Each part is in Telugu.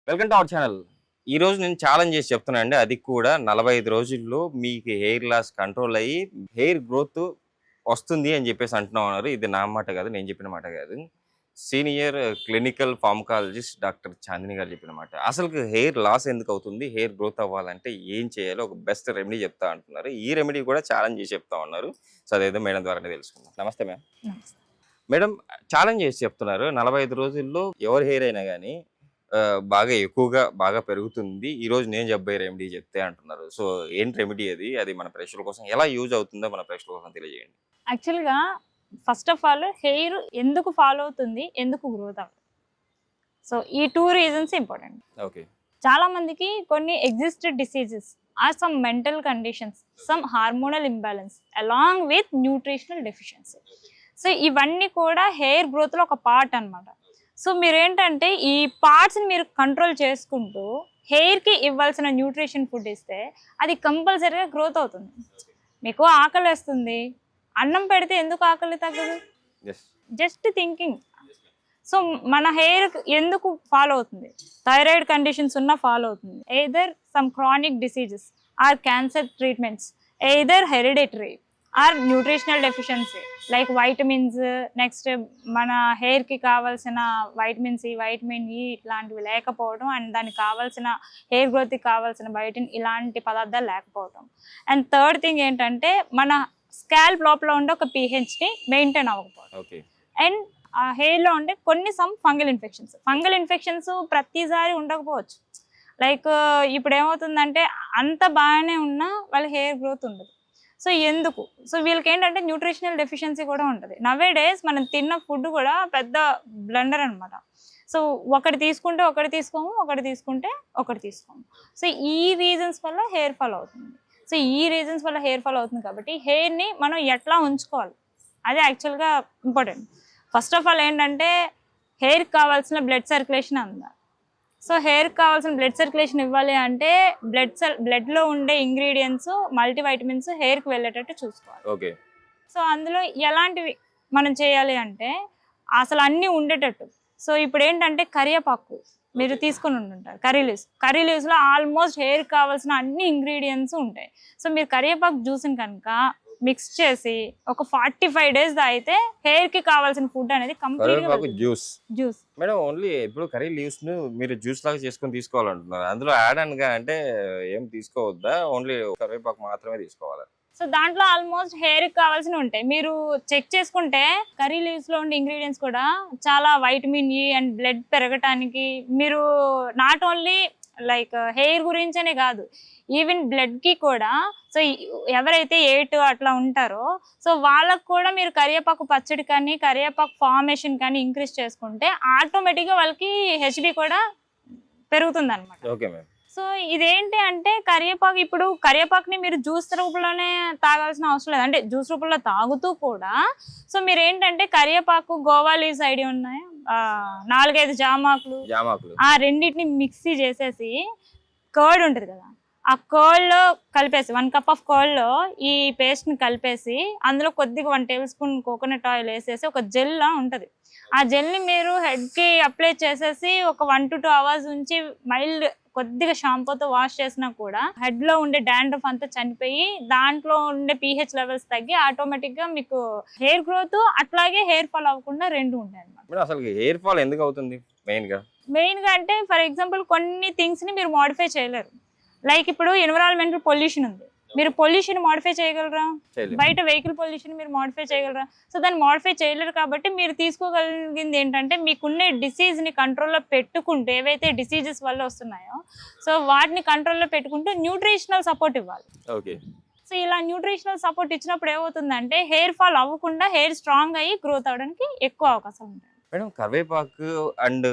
Welcome to our channel. ఈ రోజు నేను ఛాలెంజ్ చేసి చెప్తున్నా అండి. అది కూడా 45 రోజుల్లో మీకు హెయిర్ లాస్ కంట్రోల్ అయ్యి హెయిర్ గ్రోత్ వస్తుంది అని చెప్పేసి అంటున్నారు. ఇది నా మాట కాదు, నేను చెప్పిన మాట కాదు. Senior clinical pharmacologist doctor Chandini గారు చెప్పిన మాట. అసలు హెయిర్ లాస్ ఎందుకు అవుతుంది, హెయిర్ గ్రోత్ అవ్వాలంటే ఏం చేయాలో ఒక బెస్ట్ రెమెడీ చెప్తా అంటున్నారు. ఈ రెమెడీ కూడా ఛాలెంజ్ చేసి చెప్తా ఉన్నారు. సో అదేదో మేడం ద్వారానే తెలుసుకుందాం. నమస్తే మ్యామ్. మేడం, ఛాలెంజ్ చేసి చెప్తున్నారు 45 రోజుల్లో ఎవరి హెయిర్ అయినా కానీ బాగా ఎక్కువగా బాగా పెరుగుతుంది. ఈ రోజు నేను చెప్పే రెమెడీ చెప్తే అంటున్నారు. సో ఏంటి రెమెడీ అది మన ప్రేక్షకుల కోసం ఎలా యూజ్ అవుతుందో మన ప్రేక్షకుల కోసం తెలియజేయండి. యాక్చువల్గా ఫస్ట్ ఆఫ్ ఆల్ హెయిర్ ఎందుకు ఫాలో అవుతుంది, ఎందుకు గ్రోత్ అవుతుంది, సో ఈ 2 రీజన్స్ ఇంపార్టెంట్. ఓకే. చాలా మందికి కొన్ని existed diseases or some mental conditions, some hormonal imbalance along with nutritional deficiency. So ఇవన్నీ కూడా హెయిర్ గ్రోత్లో ఒక పార్ట్ అన్నమాట. సో మీరేంటంటే ఈ పార్ట్స్ని మీరు కంట్రోల్ చేసుకుంటూ హెయిర్కి ఇవ్వాల్సిన న్యూట్రిషన్ ఫుడ్ ఇస్తే అది కంపల్సరీగా గ్రోత్ అవుతుంది. మీకు ఆకలి వేస్తుంది, అన్నం పెడితే ఎందుకు ఆకలి తగ్గదు? Just thinking. సో మన హెయిర్ ఎందుకు ఫాలో అవుతుంది? థైరాయిడ్ కండిషన్స్ ఉన్నా ఫాలో అవుతుంది. Either some chronic diseases or cancer treatments, either hereditary or nutritional deficiency like vitamins, next మన హెయిర్కి కావాల్సిన వైటమిన్ సి, వైటమిన్ ఈ ఇట్లాంటివి లేకపోవడం, అండ్ దానికి కావాల్సిన హెయిర్ గ్రోత్కి కావాల్సిన బయోటిన్ ఇలాంటి పదార్థాలు లేకపోవడం. అండ్ థర్డ్ థింగ్ ఏంటంటే మన స్కాల్ప్ లోపల ఉండే ఒక పీహెచ్ని మెయింటైన్ అవ్వకపోవడం. అండ్ ఆ హెయిర్లో ఉండే కొన్ని సమ్ ఫంగల్ ఇన్ఫెక్షన్స్ ప్రతిసారి ఉండకపోవచ్చు. లైక్ ఇప్పుడు ఏమవుతుందంటే అంత బాగానే ఉన్నా వాళ్ళ హెయిర్ గ్రోత్ ఉండదు. సో ఎందుకు? సో వీళ్ళకి ఏంటంటే న్యూట్రిషనల్ డెఫిషియన్సీ కూడా ఉంటుంది. నవే డేస్ మనం తిన్న ఫుడ్ కూడా పెద్ద బ్లండర్ అనమాట. సో ఒకటి తీసుకుంటే ఒకటి తీసుకోము, ఒకటి తీసుకుంటే ఒకటి తీసుకోము. సో ఈ రీజన్స్ వల్ల హెయిర్ ఫాల్ అవుతుంది. సో ఈ రీజన్స్ వల్ల హెయిర్ ఫాల్ అవుతుంది కాబట్టి హెయిర్ని మనం ఎట్లా ఉంచుకోవాలి అదే యాక్చువల్గా ఇంపార్టెంట్. ఫస్ట్ ఆఫ్ ఆల్ ఏంటంటే హెయిర్కి కావాల్సిన బ్లడ్ సర్క్యులేషన్ అందా. సో హెయిర్కి కావాల్సిన బ్లడ్ సర్క్యులేషన్ ఇవ్వాలి అంటే బ్లడ్లో ఉండే ఇంగ్రీడియంట్స్, మల్టీవైటమిన్స్ హెయిర్కి వెళ్ళేటట్టు చూసుకోవాలి. ఓకే. సో అందులో ఎలాంటివి మనం చేయాలి అంటే అసలు అన్నీ ఉండేటట్టు. సో ఇప్పుడు ఏంటంటే కరివేపాకు మీరు తీసుకొని ఉంటుంటారు, కర్రీ లీవ్స్లో ఆల్మోస్ట్ హెయిర్కి కావాల్సిన అన్ని ఇంగ్రీడియంట్స్ ఉంటాయి. సో మీరు కరివేపాకు జ్యూస్ని కనుక మిక్స్ చేసి ఒక 45 days అయితే హెయిర్ కి కావాల్సిన ఫుడ్ అనేది కంప్లీట్ గా జ్యూస్. మేడం, ఓన్లీ ఇప్పుడు కర్రీ లీవ్స్ ను మీరు జ్యూస్ లాగా చేసుకొని తీసుకోవాలంటున్నారు. అందులో యాడ్ గా అంటే ఏం తీసుకోవద్దా? ఓన్లీ కరివేపాకు మాత్రమే తీసుకోవాలా? సో దాంట్లో ఆల్మోస్ట్ హెయిర్ కి కావాల్సినవి ఉంటాయి. మీరు చెక్ చేసుకుంటే కర్రీ లీవ్స్ లో ఉండే ఇంగ్రీడియంట్స్ కూడా చాలా వైటమిన్ ఈ అండ్ బ్లడ్ పెరగటానికి, మీరు నాట్ ఓన్లీ లైక్ హెయిర్ గురించనే కాదు, ఈవెన్ బ్లడ్కి కూడా. సో ఎవరైతే 8 అట్లా ఉంటారో సో వాళ్ళకు కూడా మీరు కరివేపాకు పచ్చడి కానీ కరివేపాకు ఫార్మేషన్ కానీ ఇంక్రీజ్ చేసుకుంటే ఆటోమేటిక్గా వాళ్ళకి హెచ్బి కూడా పెరుగుతుంది అనమాట. Okay ma'am. సో ఇదేంటి అంటే కరివేపాకు, ఇప్పుడు కరివేపాకుని మీరు జ్యూస్ రూపంలోనే తాగాల్సిన అవసరం లేదు, అంటే జ్యూస్ రూపంలో తాగుతూ కూడా. సో మీరు ఏంటంటే కరివేపాకు, గోవా లీవ్స్ ఐడియా ఉన్నాయా? 4-5 జామాకులు, ఆ రెండింటిని మిక్సీ చేసేసి కర్డ్ ఉంటుంది కదా, ఆ కర్డ్లో కలిపేసి 1 cup ఆఫ్ కర్డ్లో ఈ పేస్ట్ని కలిపేసి అందులో కొద్దిగా 1 tablespoon కోకోనట్ ఆయిల్ వేసేసి ఒక జెల్లా ఉంటుంది. ఆ జెల్ని మీరు హెడ్కి అప్లై చేసేసి ఒక 1 to 2 hours ఉంచి మైల్డ్ కొద్దిగా షాంపూతో వాష్ చేసినా కూడా హెడ్లో ఉండే డాండ్రఫ్ అంతా చనిపోయి దాంట్లో ఉండే pH లెవెల్స్ తగ్గి ఆటోమేటిక్గా మీకు హెయిర్ గ్రోత్ అట్లాగే హెయిర్ ఫాల్ అవ్వకుండా 2 ఉంటాయి అన్నమాట. అసలు హెయిర్ ఫాల్ ఎందుకు అవుతుంది మెయిన్గా అంటే ఫర్ ఎగ్జాంపుల్ కొన్ని థింగ్స్ని మీరు మోడిఫై చేయలేరు. లైక్ ఇప్పుడు ఎన్విరాన్మెంటల్ పొల్యూషన్ ఉంది, మీరు పొల్యూషన్ మోడిఫై చేయగలరా? బయట వెహికల్ పొల్యూషన్ మీరు మోడిఫై చేయగలరా? సో దాన్ని మోడిఫై చేయలేరు కాబట్టి మీరు తీసుకోగలిగింది ఏంటంటే మీకున్న డిసీజ్ని కంట్రోల్లో పెట్టుకుంటూ, ఏవైతే డిసీజెస్ వల్ల వస్తున్నాయో సో వాటిని కంట్రోల్లో పెట్టుకుంటూ న్యూట్రిషనల్ సపోర్ట్ ఇవ్వాలి. ఓకే. సో ఇలా న్యూట్రిషనల్ సపోర్ట్ ఇచ్చినప్పుడు ఏమవుతుందంటే హెయిర్ ఫాల్ అవ్వకుండా హెయిర్ స్ట్రాంగ్ అయ్యి గ్రోత్ అవడానికి ఎక్కువ అవకాశం ఉంటుంది. మేడం, కరివేపాకు అండ్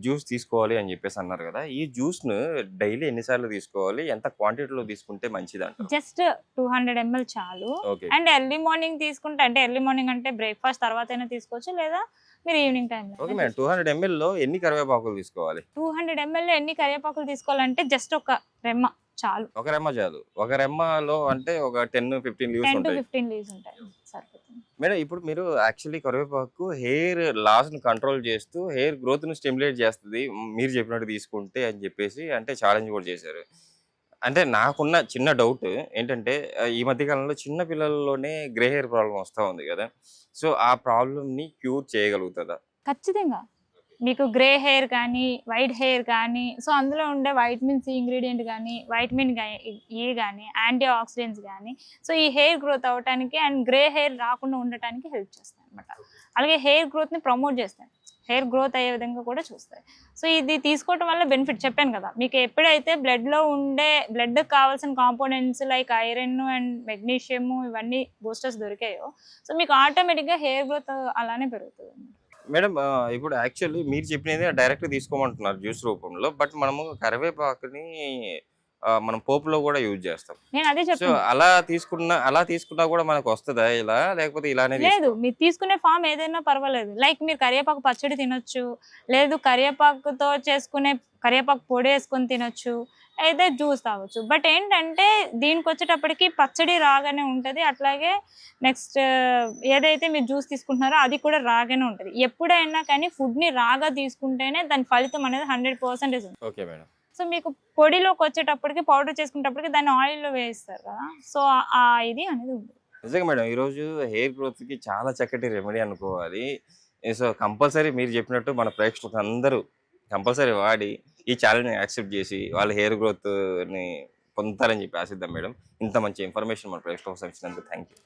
జ్యూస్ తీసుకోవాలి అని చెప్పేసి అన్నారు కదా, ఈ జ్యూస్ ను డైలీ ఎన్నిసార్లు తీసుకోవాలి, ఎంత క్వాంటిటీలో తీసుకుంటే మంచిది అంటారు? జస్ట్ 200 ml చాలు. అండ్ ఎర్లీ మార్నింగ్ తీసుకుంటే, అంటే ఎర్లీ మార్నింగ్ అంటే బ్రేక్ఫాస్ట్ తర్వాత అయినా తీసుకోవచ్చు, లేదా మీరు ఈవినింగ్ టైంలో. ఓకే మేడం, 200 ml లో ఎన్ని కరివేపాకులు తీసుకోవాలి? 200 ml లో ఎన్ని కరివేపాకులు తీసుకోవాలంటే జస్ట్ ఒక రెమ్మ చాలు. ఒక రెమ్మ చాలు. ఒక రెమ్మలో అంటే ఒక 10-15 లీవ్స్ ఉంటాయి. 10 to 15 లీవ్స్ ఉంటాయి, సరిపోతుంది. మేడం ఇప్పుడు మీరు యాక్చువల్లీ కరివేపాకు హెయిర్ లాస్‌ని కంట్రోల్ చేస్తూ, హెయిర్ గ్రోత్‌ని స్టిమ్యులేట్ చేస్తది. మీరు చెప్పినట్టు తీసుకుంటే అని చెప్పేసి అంటే ఛాలెంజ్ కూడా చేశారు. అంటే నాకున్న చిన్న డౌట్ ఏంటంటే ఈ మధ్య కాలంలో చిన్న పిల్లల్లోనే గ్రే హెయిర్ ప్రాబ్లమ్ వస్తా ఉంది కదా! సో, ఆ ప్రాబ్లమ్‌ని క్యూర్ చేయగలుగుతదా? ఖచ్చితంగా. మీకు గ్రే హెయిర్ కానీ, వైట్ హెయిర్ కానీ, సో అందులో ఉండే వైటమిన్ సి ఇంగ్రీడియెంట్ గానీ, వైటమిన్ ఈ గానీ, యాంటీ ఆక్సిడెంట్స్ గానీ, సో ఈ హెయిర్ గ్రోత్ అవ్వటానికి అండ్ గ్రే హెయిర్ రాకుండా ఉండటానికి హెల్ప్ చేస్తాయన్నమాట. అలాగే హెయిర్ గ్రోత్‌ని ప్రమోట్ చేస్తాయి. హెయిర్ గ్రోత్ అయ్యే విధంగా కూడా చూస్తాయి. సో ఇది తీసుకోవటం వల్ల బెనిఫిట్ చెప్పాను కదా! మీకు ఎప్పుడైతే బ్లడ్‌లో ఉండే బ్లడ్‌కి కావాల్సిన components like iron and magnesium ఇవన్నీ బూస్టర్స్ దొరికాయో, సో మీకు ఆటోమేటిక్‌గా హెయిర్ గ్రోత్ అలానే పెరుగుతదన్నమాట. మేడం ఇప్పుడు యాక్చువల్లీ మీరు చెప్పినది డైరెక్ట్‌గా తీసుకోమంటున్నారు జ్యూస్ రూపంలో. బట్ మనము కరివేపాకుని మనం పోపులో కూడా యూజ్ చేస్తాం. నేను అదే సో, చెప్తున్నా. అలా తీసుకున్నా కూడా మనకొస్తదా ఇలా? లేకపోతే ఇలానే లేదు. మీరు తీసుకునే ఫార్మ్ ఏదైనా పర్వాలేదు. లైక్ మీరు కరివేపాకు పచ్చడి తినొచ్చు. లేదు కరివేపాకుతో చేసుకునే కరివేపాకు పొడేసుకొని తినొచ్చు. అయితే జ్యూస్ తాగొచ్చు. బట్ ఏంటంటే దీనికొచ్చేటప్పటికి పచ్చడి రాగానే ఉంటది. అట్లాగే నెక్స్ట్ ఏదైతే మీరు జ్యూస్ తీసుకుంటున్నారో అది కూడా రాగానే ఉంటది. ఎప్పుడైనా కానీ ఫుడ్‌ని రాగా తీసుకుంటేనే దాని ఫలితం అనేది 100% ఉంటుంది. Okay madam. సో మీకు పొడిలోకొచ్చేటప్పటికి పౌడర్ చేసుకునేటప్పటికి దాన్ని ఆయిల్‌లో వేయిస్తారు కదా! సో ఆ ఇది అనేది ఉంది. నిజంగా మేడం. ఈరోజు హెయిర్ గ్రోత్‌కి చాలా చక్కటి రెమెడీ అనుకోవాలి. సో, కంపల్సరీ మీరు చెప్పినట్టు మన ప్రేక్షకులందరూ కంపల్సరీ వాడి ఈ ఛాలెంజ్‌ని యాక్సెప్ట్ చేసి వాళ్ళ హెయిర్ గ్రోత్‌ని పొందుతారని చెప్పి ఆశిద్దాం మేడం. ఇంత మంచి ఇన్ఫర్మేషన్ మన ప్రేక్షకుల కోసం ఇచ్చినందుకు థాంక్ యూ.